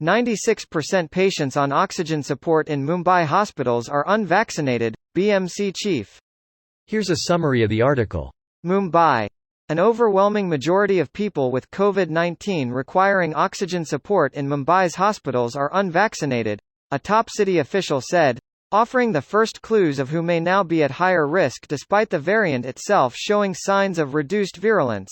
96% patients on oxygen support in Mumbai hospitals are unvaccinated, BMC chief. Here's a summary of the article. Mumbai. An overwhelming majority of people with COVID-19 requiring oxygen support in Mumbai's hospitals are unvaccinated, a top city official said, offering the first clues of who may now be at higher risk despite the variant itself showing signs of reduced virulence.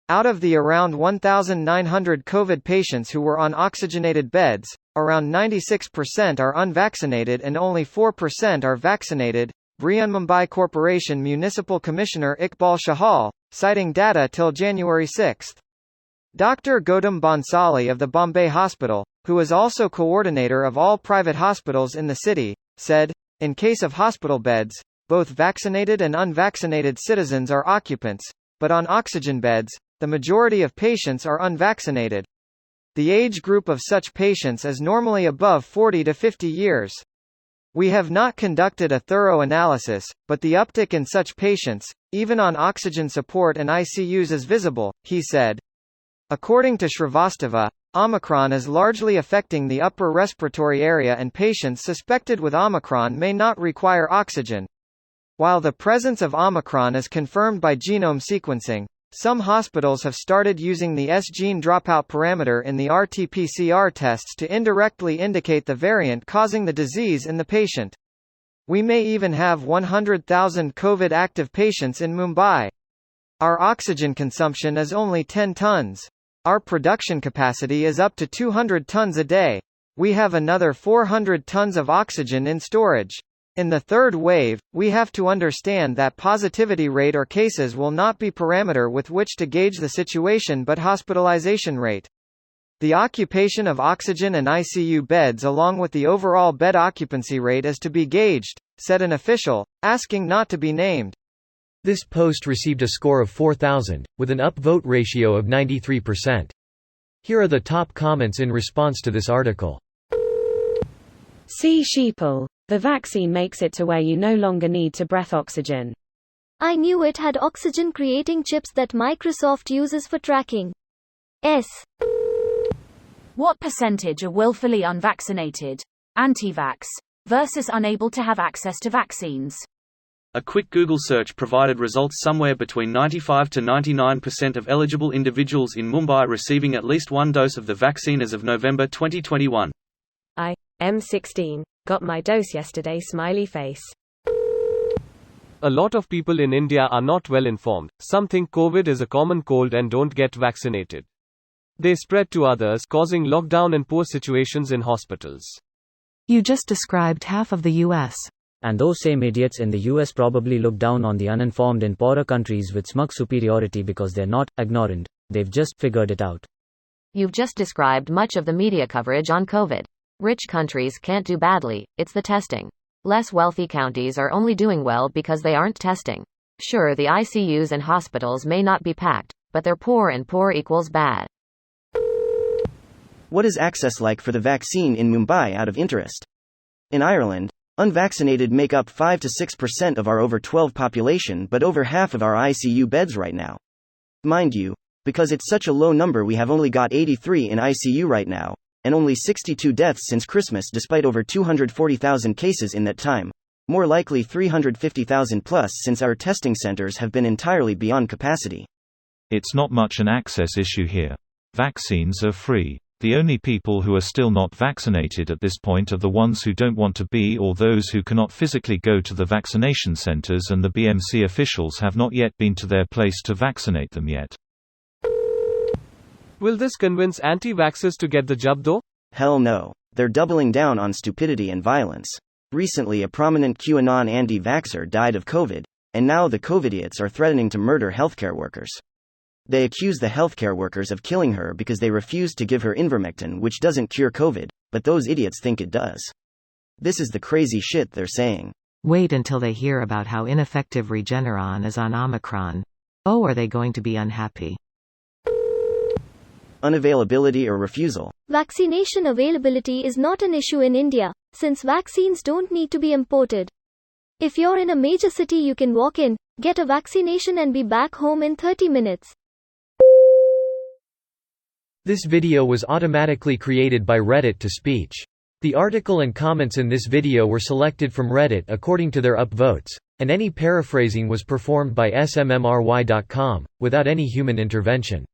Out of the around 1,900 COVID patients who were on oxygenated beds, around 96% are unvaccinated and only 4% are vaccinated, Mumbai Corporation Municipal Commissioner Iqbal Shahal, citing data till January 6. Dr. Gautam Bansali of the Bombay Hospital, who is also coordinator of all private hospitals in the city, said, in case of hospital beds, both vaccinated and unvaccinated citizens are occupants, but on oxygen beds, the majority of patients are unvaccinated. The age group of such patients is normally above 40 to 50 years. We have not conducted a thorough analysis, but the uptick in such patients, even on oxygen support and ICUs is visible, he said. According to Shrivastava, Omicron is largely affecting the upper respiratory area and patients suspected with Omicron may not require oxygen. While the presence of Omicron is confirmed by genome sequencing, some hospitals have started using the S-gene dropout parameter in the RT-PCR tests to indirectly indicate the variant causing the disease in the patient. We may even have 100,000 COVID-active patients in Mumbai. Our oxygen consumption is only 10 tons. Our production capacity is up to 200 tons a day. We have another 400 tons of oxygen in storage. In the third wave, we have to understand that positivity rate or cases will not be parameter with which to gauge the situation but hospitalization rate. The occupation of oxygen and ICU beds along with the overall bed occupancy rate is to be gauged, said an official, asking not to be named. This post received a score of 4,000, with an upvote ratio of 93%. Here are the top comments in response to this article. See sheeple. The vaccine makes it to where you no longer need to breath oxygen. I knew it had oxygen-creating chips that Microsoft uses for tracking. What percentage are willfully unvaccinated, anti-vax, versus unable to have access to vaccines? A quick Google search provided results somewhere between 95 to 99% of eligible individuals in Mumbai receiving at least one dose of the vaccine as of November 2021. I am 16. Got my dose yesterday, smiley face. A lot of people in India are not well informed. Some think COVID is a common cold and don't get vaccinated. They spread to others, causing lockdown and poor situations in hospitals. You just described half of the US. And those same idiots in the US probably look down on the uninformed in poorer countries with smug superiority because they're not ignorant, they've just figured it out. You've just described much of the media coverage on COVID. Rich countries can't do badly, it's the testing. Less wealthy counties are only doing well because they aren't testing. Sure, the ICUs and hospitals may not be packed, but they're poor and poor equals bad. What is access like for the vaccine in Mumbai out of interest? In Ireland, unvaccinated make up 5 to 6% of our over 12 population but over half of our ICU beds right now. Mind you, because it's such a low number we have only got 83 in ICU right now, and only 62 deaths since Christmas despite over 240,000 cases in that time. More likely 350,000 plus since our testing centers have been entirely beyond capacity. It's not much an access issue here. Vaccines are free. The only people who are still not vaccinated at this point are the ones who don't want to be or those who cannot physically go to the vaccination centers, and the BMC officials have not yet been to their place to vaccinate them yet. Will this convince anti-vaxxers to get the job though? Hell no. They're doubling down on stupidity and violence. Recently a prominent QAnon anti-vaxxer died of COVID, and now the COVIDiots are threatening to murder healthcare workers. They accuse the healthcare workers of killing her because they refused to give her ivermectin, which doesn't cure COVID, but those idiots think it does. This is the crazy shit they're saying. Wait until they hear about how ineffective Regeneron is on Omicron. Oh, are they going to be unhappy? Unavailability or refusal. Vaccination availability is not an issue in India, since vaccines don't need to be imported. If you're in a major city, you can walk in, get a vaccination and be back home in 30 minutes. This video was automatically created by Reddit to speech. The article and comments in this video were selected from Reddit according to their upvotes, and any paraphrasing was performed by smmry.com, without any human intervention.